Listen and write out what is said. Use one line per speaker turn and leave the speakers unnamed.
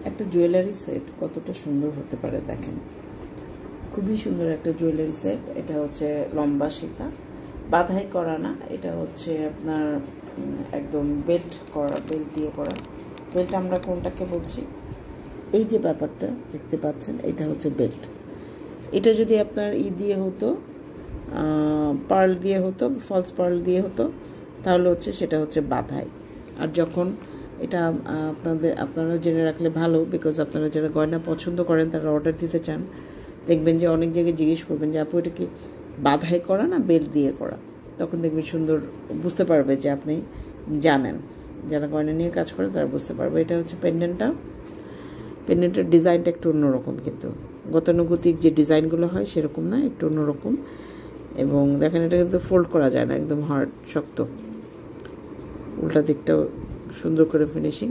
একটা jewellery set কতটা সুন্দর হতে পারে দেখেন, খুবই সুন্দর একটা জুয়েলারি সেট। এটা হচ্ছে লম্বা সীতা, বাঁধাই করা না, এটা হচ্ছে আপনার একদম বেল্ট করা, বেল্ট দিয়ে করা। বেল্ট আমরা কোনটাকে বলছি, এই যে ব্যাপারটা দেখতে পাচ্ছেন এটা হচ্ছে বেল্ট। এটা যদি আপনার দিয়ে হতো, পার্ল দিয়ে হতো, ফলস পার্ল দিয়ে হতো, তাহলে হচ্ছে সেটা হচ্ছে বাঁধাই। আর যখন এটা আপনারা জেনে রাখলে ভালো, বিকজ আপনারা যারা গয়না পছন্দ করেন তারা অর্ডার দিতে চান, দেখবেন যে অনেক জায়গায় জিজ্ঞেস করবেন যে আপু এটা কি বাঁধাই করা না বেল্ট দিয়ে করা, তখন দেখবেন সুন্দর বুঝতে পারবে যে আপনি জানেন। যারা গয়না নিয়ে কাজ করে তারা বুঝতে পারবে। এটা হচ্ছে পেন্ডেন্টের ডিজাইনটা একটু অন্যরকম, কিন্তু গতানুগতিক যে ডিজাইনগুলো হয় সেরকম না, একটু অন্যরকম। এবং দেখেন এটা কিন্তু ফোল্ড করা যায় না, একদম হার্ড, শক্ত। উল্টা দিকটাও সুন্দর করে ফিনিশিং।